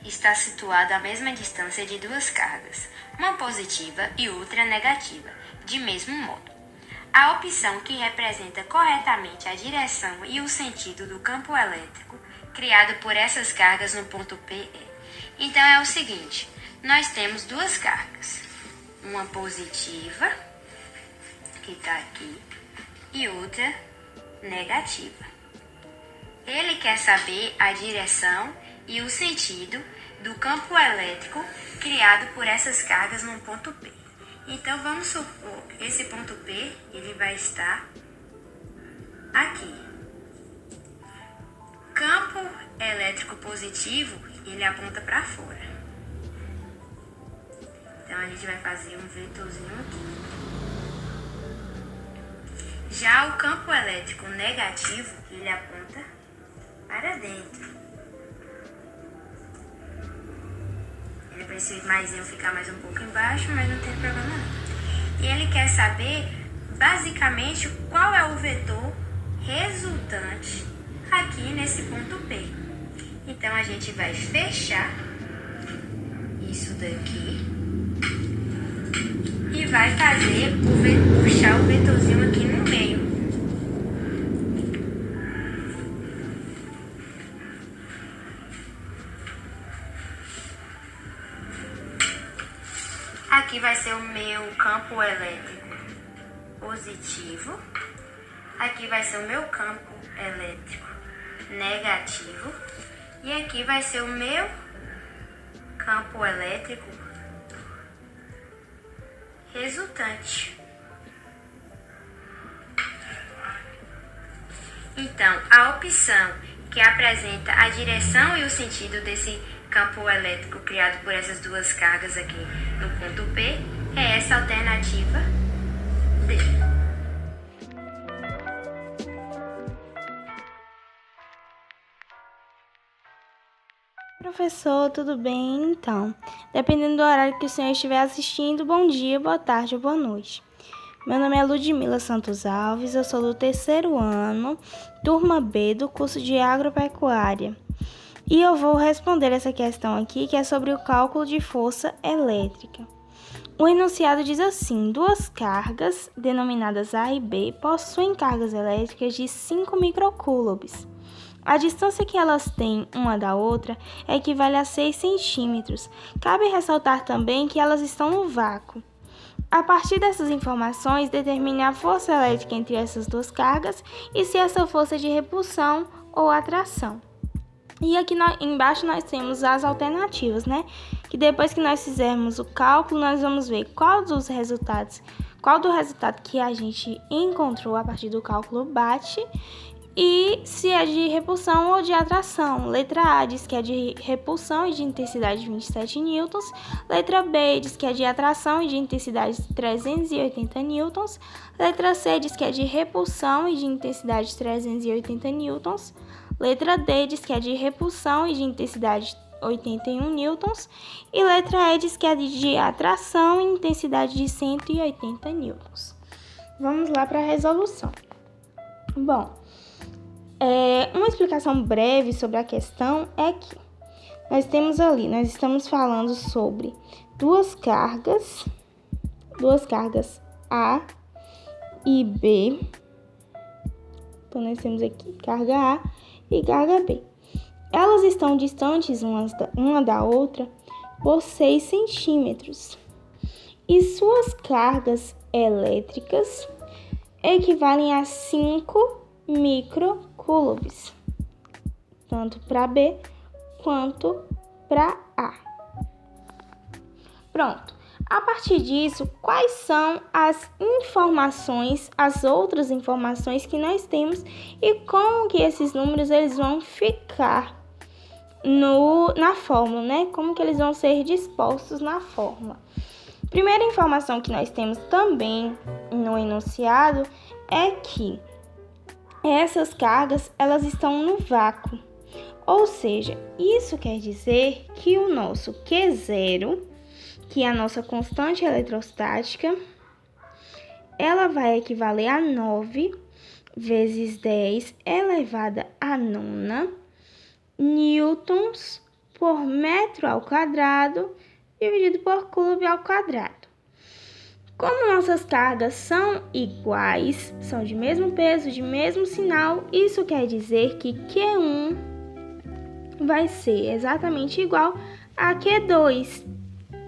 está situado à mesma distância de duas cargas, uma positiva e outra negativa, de mesmo modo. A opção que representa corretamente a direção e o sentido do campo elétrico criado por essas cargas no ponto P é. Então é o seguinte, nós temos duas cargas, uma positiva, que está aqui, e outra negativa. Ele quer saber a direção e o sentido do campo elétrico criado por essas cargas no ponto P. Então vamos supor que esse ponto P ele vai estar aqui. Campo elétrico positivo ele aponta para fora. Então a gente vai fazer um vetorzinho aqui. Já o campo elétrico negativo ele aponta para dentro. Era para esse maisinho ficar mais um pouco embaixo, mas não tem problema não. E ele quer saber, basicamente, qual é o vetor resultante aqui nesse ponto P. Então, a gente vai fechar isso daqui e vai fazer puxar o vetorzinho aqui no meio. Aqui vai ser o meu campo elétrico positivo. Aqui vai ser o meu campo elétrico negativo. E aqui vai ser o meu campo elétrico resultante. Então, a opção que apresenta a direção e o sentido desse campo elétrico criado por essas duas cargas aqui no ponto P é essa alternativa D. Professor, tudo bem? Então, dependendo do horário que o senhor estiver assistindo, bom dia, boa tarde ou boa noite. Meu nome é Ludmila Santos Alves, eu sou do 3º ano, turma B do curso de Agropecuária. E eu vou responder essa questão aqui, que é sobre o cálculo de força elétrica. O enunciado diz assim: duas cargas, denominadas A e B, possuem cargas elétricas de 5 microcoulombs. A distância que elas têm uma da outra equivale a 6 centímetros. Cabe ressaltar também que elas estão no vácuo. A partir dessas informações, determine a força elétrica entre essas duas cargas e se essa força é de repulsão ou atração. E aqui embaixo nós temos as alternativas, né? Que depois que nós fizermos o cálculo, nós vamos ver qual do resultado que a gente encontrou a partir do cálculo bate e se é de repulsão ou de atração. Letra A diz que é de repulsão e de intensidade 27 newtons. Letra B diz que é de atração e de intensidade 380 newtons. Letra C diz que é de repulsão e de intensidade 380 newtons. Letra D diz que é de repulsão e de intensidade 81 newtons. E letra E diz que é de atração e intensidade de 180 newtons. Vamos lá para a resolução. Bom, uma explicação breve sobre a questão é que nós estamos falando sobre duas cargas A e B. Então, nós temos aqui carga A e carga B. Elas estão distantes uma da outra por 6 centímetros. E suas cargas elétricas equivalem a 5 microcoulombs, tanto para B quanto para A. Pronto. A partir disso, quais são as outras informações que nós temos e como que esses números eles vão ficar na fórmula, né? Como que eles vão ser dispostos na fórmula. Primeira informação que nós temos também no enunciado é que essas cargas elas estão no vácuo. Ou seja, isso quer dizer que o nosso Q0, que é a nossa constante eletrostática, ela vai equivaler a 9 vezes 10 elevada a 9 newtons por metro ao quadrado dividido por clube ao quadrado. Como nossas cargas são iguais, são de mesmo peso, de mesmo sinal, isso quer dizer que Q1 vai ser exatamente igual a Q2.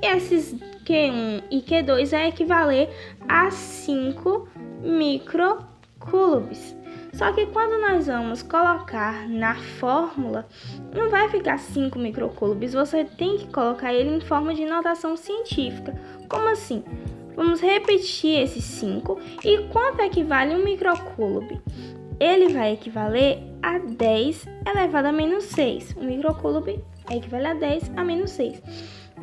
E esses Q1 e Q2 vai equivaler a 5 microcoulombs. Só que quando nós vamos colocar na fórmula, não vai ficar 5 microcoulombs, você tem que colocar ele em forma de notação científica. Como assim? Vamos repetir esses 5. E quanto equivale 1 microcoulomb? Ele vai equivaler a 10 elevado a menos 6. 1 microcoulomb equivale a 10 a menos 6.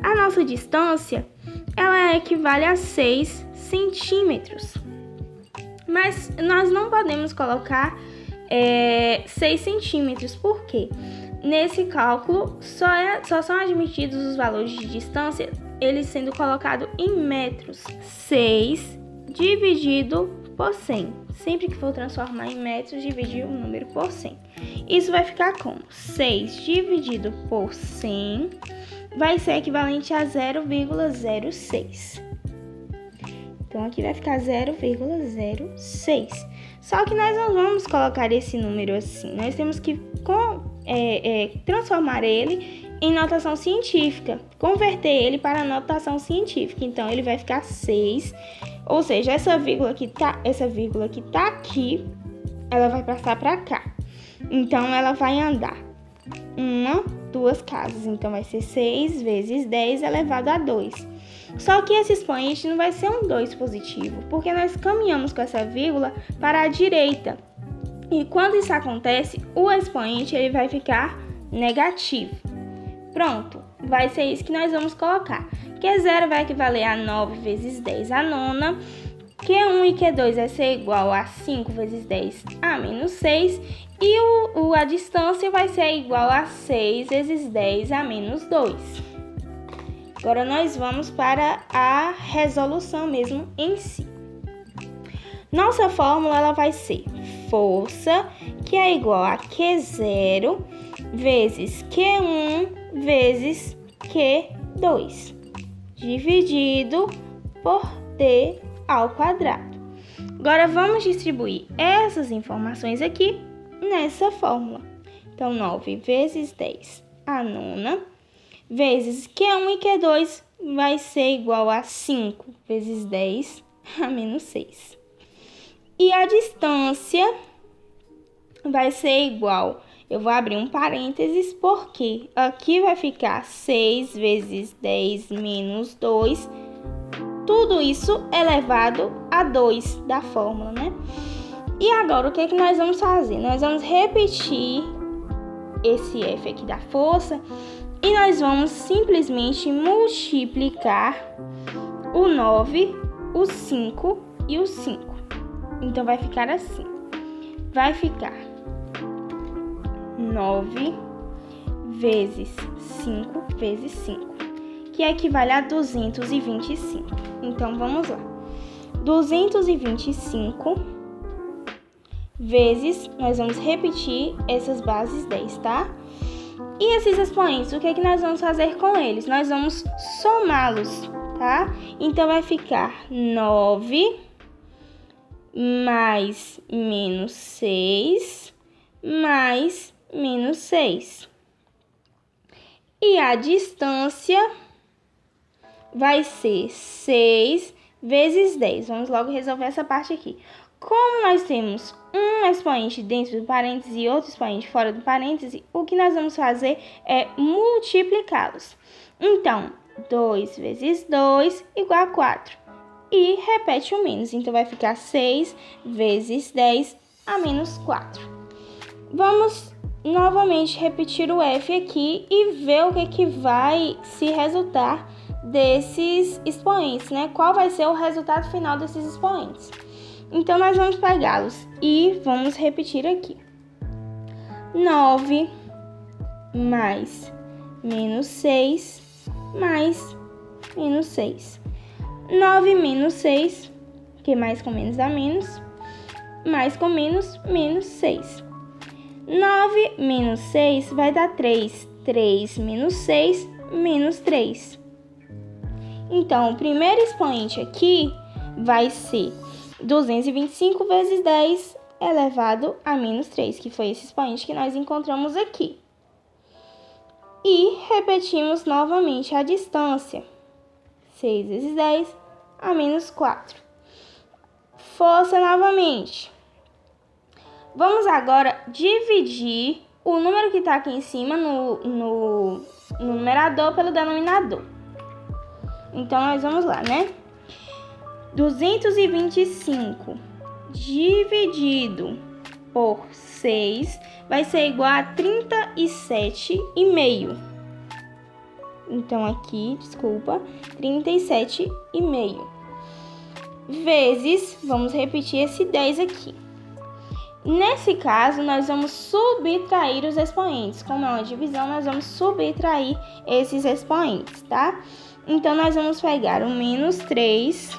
A nossa distância, ela equivale a 6 centímetros. Mas nós não podemos colocar 6 centímetros. Por quê? Nesse cálculo, só são admitidos os valores de distância, eles sendo colocados em metros. 6 dividido por 100. Sempre que for transformar em metros, dividir o número por 100. Isso vai ficar como? 6 dividido por 100 vai ser equivalente a 0,06. Então, aqui vai ficar 0,06. Só que nós não vamos colocar esse número assim. Nós temos que transformar ele em notação científica. Converter ele para notação científica. Então, ele vai ficar 6. Ou seja, essa vírgula que tá aqui, ela vai passar para cá. Então, ela vai andar 2 casas. Então, vai ser 6 vezes 10 elevado a 2. Só que esse expoente não vai ser um 2 positivo, porque nós caminhamos com essa vírgula para a direita. E quando isso acontece, o expoente ele vai ficar negativo. Pronto, vai ser isso que nós vamos colocar. Q0 vai equivaler a 9 vezes 10 a nona. Q1 e Q2 vai ser igual a 5 vezes 10 a menos 6. E a distância vai ser igual a 6 vezes 10 a menos 2. Agora nós vamos para a resolução mesmo em si. Nossa fórmula ela vai ser força, que é igual a Q0 vezes Q1 vezes Q2, dividido por T ao quadrado. Agora vamos distribuir essas informações aqui nessa fórmula. Então, 9 vezes 10 a nona, vezes Q1 e Q2 vai ser igual a 5 vezes 10 a menos 6. E a distância vai ser igual, eu vou abrir um parênteses, porque aqui vai ficar 6 vezes 10 menos 2, tudo isso elevado a 2 da fórmula, né? E agora, o que é que nós vamos fazer? Nós vamos repetir esse F aqui da força, e nós vamos simplesmente multiplicar o 9, o 5 e o 5. Então, vai ficar assim. Vai ficar 9 vezes 5 vezes 5, que equivale a 225. Então, vamos lá. 225 vezes, nós vamos repetir essas bases 10, tá? E esses expoentes, o que é que nós vamos fazer com eles? Nós vamos somá-los, tá? Então, vai ficar 9 mais menos 6 mais menos 6. E a distância vai ser 6 vezes 10. Vamos logo resolver essa parte aqui. Como nós temos um expoente dentro do parênteses e outro expoente fora do parênteses, o que nós vamos fazer é multiplicá-los. Então, 2 vezes 2 igual a 4. E repete o menos. Então, vai ficar 6 vezes 10 a menos 4. Vamos novamente repetir o F aqui e ver o que vai se resultar desses expoentes, né? Qual vai ser o resultado final desses expoentes? Então, nós vamos pegá-los e vamos repetir aqui. 9 mais menos 6 mais menos 6. 9 menos 6, que mais com menos dá menos, mais com menos, menos 6. 9 menos 6 vai dar 3. 3 menos 6 menos 3. Então, o primeiro expoente aqui vai ser 225 vezes 10 elevado a menos 3, que foi esse expoente que nós encontramos aqui. E repetimos novamente a distância. 6 vezes 10 a menos 4. Força novamente. Vamos agora dividir o número que está aqui em cima no numerador pelo denominador. Então, nós vamos lá, né? 225 dividido por 6 vai ser igual a 37,5. Então, aqui, 37,5. Vezes, vamos repetir esse 10 aqui. Nesse caso, nós vamos subtrair os expoentes. Como é uma divisão, nós vamos subtrair esses expoentes, tá? Então, nós vamos pegar o menos 3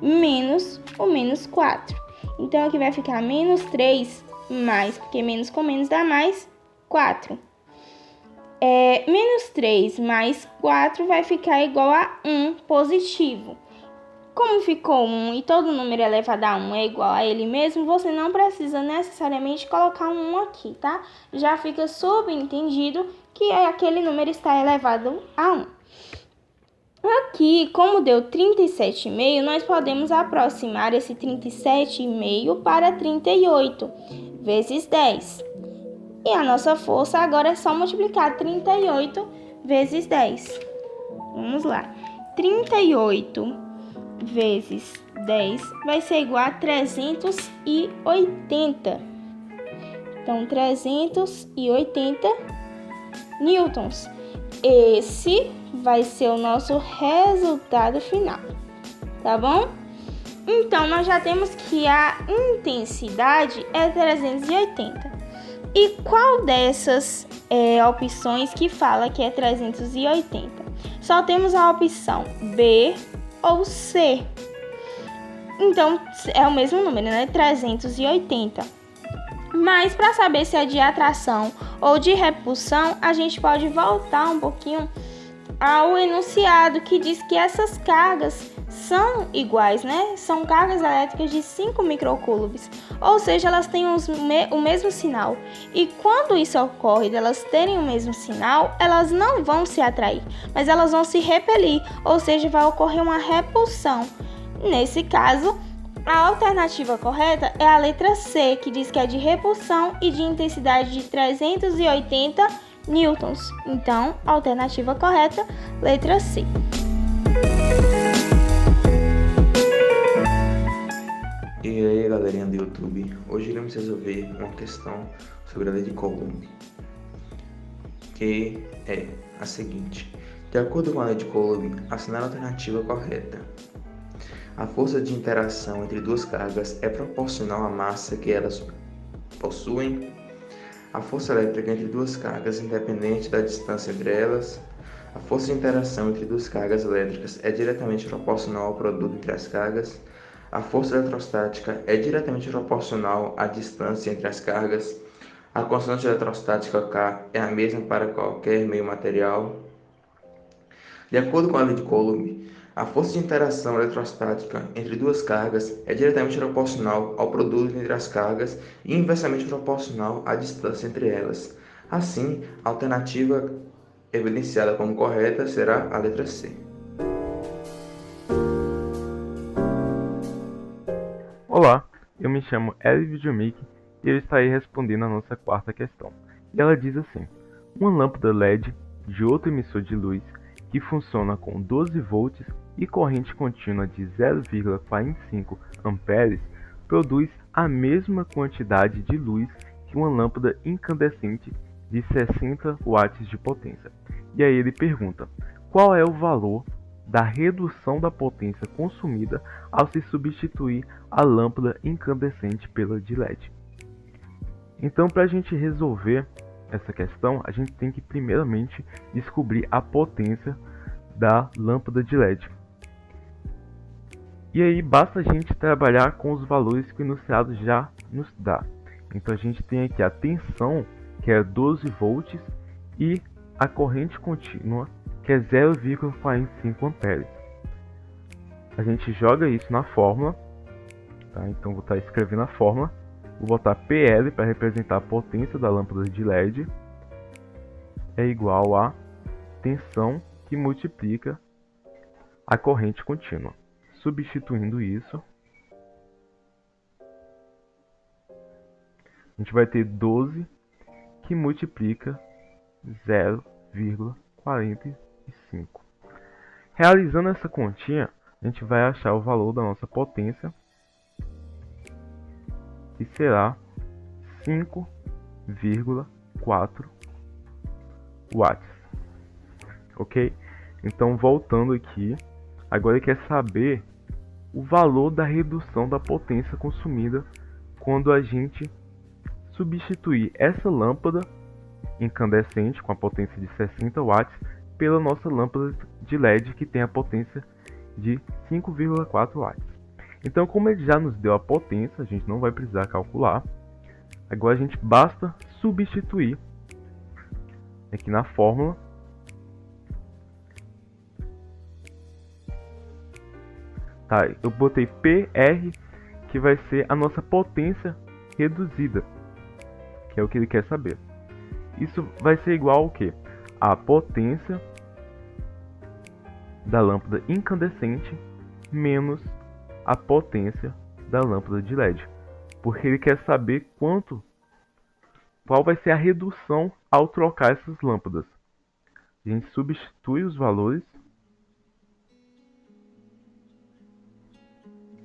menos o menos 4. Então, aqui vai ficar menos 3 mais, porque menos com menos dá mais 4. Menos 3 mais 4 vai ficar igual a 1 positivo. Como ficou 1 e todo número elevado a 1 é igual a ele mesmo, você não precisa necessariamente colocar um 1 aqui, tá? Já fica subentendido que aquele número está elevado a 1. Aqui, como deu 37,5, nós podemos aproximar esse 37,5 para 38 vezes 10. E a nossa força agora é só multiplicar 38 vezes 10. Vamos lá. 38 vezes 10 vai ser igual a 380. Então, 380 newtons. Esse vai ser o nosso resultado final, tá bom? Então, nós já temos que a intensidade é 380. E qual dessas opções que fala que é 380? Só temos a opção B ou C. Então, é o mesmo número, né? 380. Mas, para saber se é de atração ou de repulsão, a gente pode voltar um pouquinho ao enunciado que diz que essas cargas são iguais, né? São cargas elétricas de 5 microcoulombs, ou seja, elas têm o mesmo sinal. E quando isso ocorre, delas terem o mesmo sinal, elas não vão se atrair, mas elas vão se repelir, ou seja, vai ocorrer uma repulsão. Nesse caso, a alternativa correta é a letra C, que diz que é de repulsão e de intensidade de 380 newtons. Então, a alternativa correta, letra C. E aí, galerinha do YouTube, hoje iremos resolver uma questão sobre a lei de Coulomb, que é a seguinte: de acordo com a lei de Coulomb, assinale a alternativa correta. A força de interação entre duas cargas é proporcional à massa que elas possuem. A força elétrica entre duas cargas, independente da distância entre elas. A força de interação entre duas cargas elétricas é diretamente proporcional ao produto entre as cargas. A força eletrostática é diretamente proporcional à distância entre as cargas. A constante eletrostática K é a mesma para qualquer meio material. De acordo com a lei de Coulomb, a força de interação eletrostática entre duas cargas é diretamente proporcional ao produto entre as cargas e inversamente proporcional à distância entre elas. Assim, a alternativa evidenciada como correta será a letra C. Olá, eu me chamo Eli Videomic e eu estarei respondendo a nossa quarta questão. E ela diz assim: uma lâmpada LED de outro emissor de luz que funciona com 12 volts e corrente contínua de 0,45 amperes produz a mesma quantidade de luz que uma lâmpada incandescente de 60 watts de potência. E aí ele pergunta: qual é o valor da redução da potência consumida ao se substituir a lâmpada incandescente pela de LED? Então, para a gente resolver essa questão, a gente tem que primeiramente descobrir a potência da lâmpada de LED. E aí basta a gente trabalhar com os valores que o enunciado já nos dá. Então a gente tem aqui a tensão, que é 12 volts, e a corrente contínua, que é 0,45 amperes. A gente joga isso na fórmula, tá? Então vou estar escrevendo a fórmula. Vou botar PL para representar a potência da lâmpada de LED, é igual a tensão que multiplica a corrente contínua. Substituindo isso, a gente vai ter 12 que multiplica 0,45. Realizando essa continha, a gente vai achar o valor da nossa potência, que será 5,4 watts. Ok? Então, voltando aqui, agora ele quer saber o valor da redução da potência consumida quando a gente substituir essa lâmpada incandescente com a potência de 60 watts pela nossa lâmpada de LED, que tem a potência de 5,4 watts. Então, como ele já nos deu a potência, a gente não vai precisar calcular. Agora a gente basta substituir aqui na fórmula. Tá, eu botei PR, que vai ser a nossa potência reduzida, que é o que ele quer saber. Isso vai ser igual ao quê? A potência da lâmpada incandescente menos a potência da lâmpada de LED, porque ele quer saber qual vai ser a redução ao trocar essas lâmpadas. A gente substitui os valores.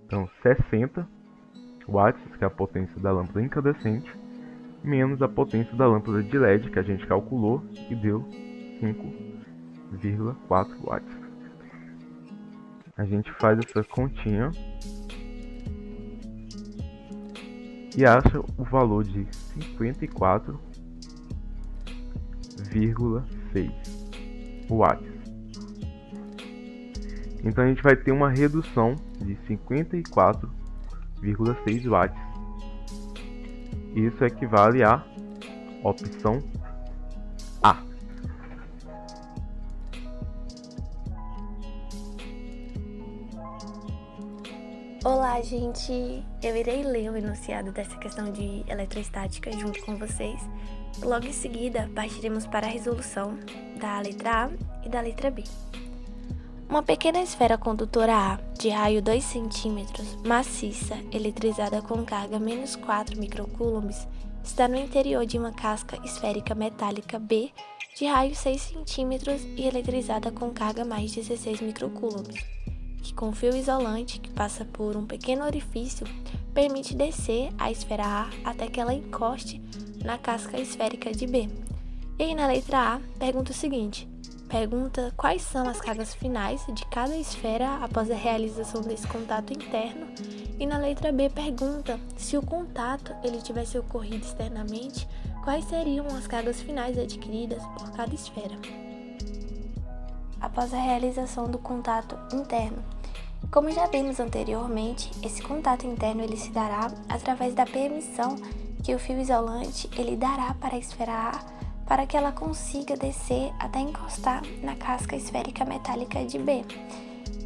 Então, 60 watts, que é a potência da lâmpada incandescente, menos a potência da lâmpada de LED, que a gente calculou, e deu 5,4 watts. A gente faz essa continha e acha o valor de 54,6 watts. Então a gente vai ter uma redução de 54,6 watts. Isso equivale à opção A. Olá, gente! Eu irei ler o enunciado dessa questão de eletrostática junto com vocês. Logo em seguida, partiremos para a resolução da letra A e da letra B. Uma pequena esfera condutora A, de raio 2 cm, maciça, eletrizada com carga menos 4 microcoulombs, está no interior de uma casca esférica metálica B, de raio 6 cm e eletrizada com carga mais 16 microcoulombs, que com fio isolante que passa por um pequeno orifício, permite descer a esfera A até que ela encoste na casca esférica de B. E aí na letra A, pergunta o seguinte: pergunta quais são as cargas finais de cada esfera após a realização desse contato interno, e na letra B pergunta se o contato ele tivesse ocorrido externamente, quais seriam as cargas finais adquiridas por cada esfera. Após a realização do contato interno, como já vimos anteriormente, esse contato interno ele se dará através da permissão que o fio isolante ele dará para a esfera A, para que ela consiga descer até encostar na casca esférica metálica de B.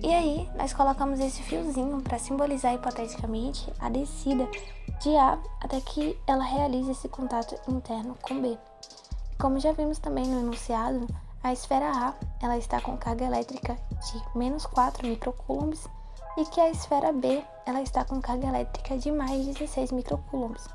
E aí, nós colocamos esse fiozinho para simbolizar hipoteticamente a descida de A até que ela realize esse contato interno com B. Como já vimos também no enunciado, a esfera A ela está com carga elétrica de menos 4 microcoulombs e que a esfera B ela está com carga elétrica de mais 16 microcoulombs.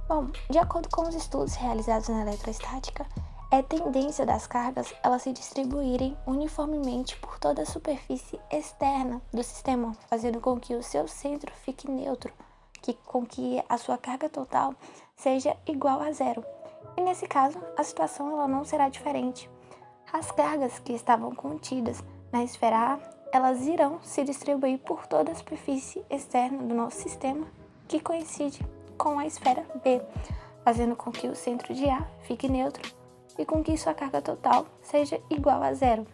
Bom, de acordo com os estudos realizados na eletrostática, é tendência das cargas elas se distribuírem uniformemente por toda a superfície externa do sistema, fazendo com que o seu centro fique neutro, com que a sua carga total seja igual a zero. E nesse caso, a situação ela não será diferente. As cargas que estavam contidas na esfera A, elas irão se distribuir por toda a superfície externa do nosso sistema, que coincide com a esfera B, fazendo com que o centro de A fique neutro e com que sua carga total seja igual a zero.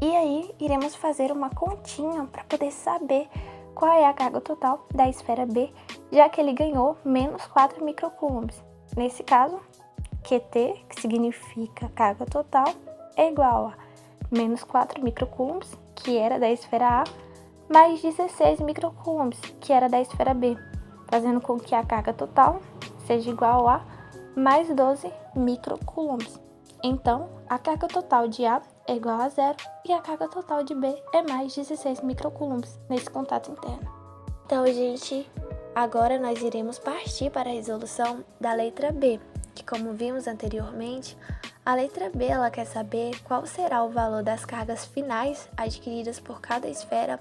E aí, iremos fazer uma continha para poder saber qual é a carga total da esfera B já que ele ganhou menos 4 microcoulombs. Nesse caso, QT, que significa carga total, é igual a menos 4 microcoulombs, que era da esfera A, mais 16 microcoulombs, que era da esfera B, fazendo com que a carga total seja igual a mais 12 microcoulombs. Então, a carga total de A é igual a 0 e a carga total de B é mais 16 microcoulombs nesse contato interno. Então, gente, agora nós iremos partir para a resolução da letra B, que, como vimos anteriormente, a letra B ela quer saber qual será o valor das cargas finais adquiridas por cada esfera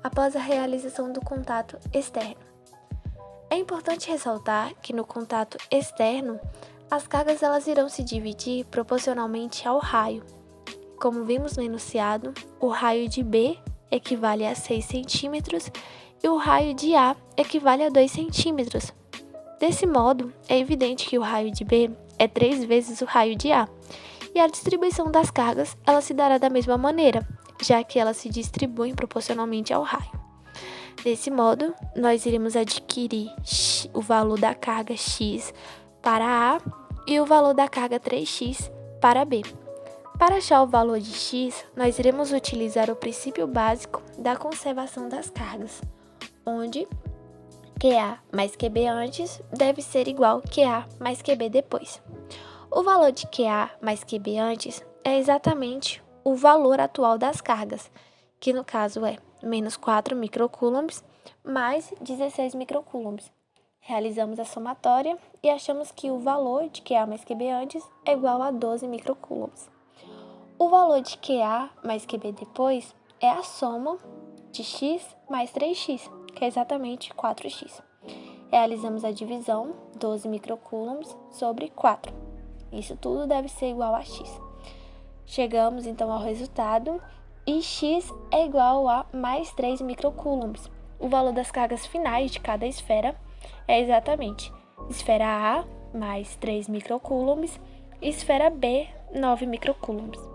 após a realização do contato externo. É importante ressaltar que no contato externo, as cargas elas irão se dividir proporcionalmente ao raio. Como vimos no enunciado, o raio de B equivale a 6 centímetros e o raio de A equivale a 2 centímetros. Desse modo, é evidente que o raio de B é 3 vezes o raio de A, e a distribuição das cargas ela se dará da mesma maneira, já que elas se distribuem proporcionalmente ao raio. Desse modo, nós iremos adquirir o valor da carga x para A e o valor da carga 3x para B. Para achar o valor de x, nós iremos utilizar o princípio básico da conservação das cargas, onde QA mais QB antes deve ser igual a QA mais QB depois. O valor de QA mais QB antes é exatamente o valor atual das cargas, que no caso é menos 4 microcoulombs mais 16 microcoulombs. Realizamos a somatória e achamos que o valor de QA mais QB antes é igual a 12 microcoulombs. O valor de QA mais QB depois é a soma de x mais 3x, que é exatamente 4x. Realizamos a divisão, 12 microcoulombs sobre 4. Isso tudo deve ser igual a x. Chegamos então ao resultado e x é igual a mais 3 microcoulombs. O valor das cargas finais de cada esfera é exatamente esfera A mais 3 microcoulombs e esfera B 9 microcoulombs.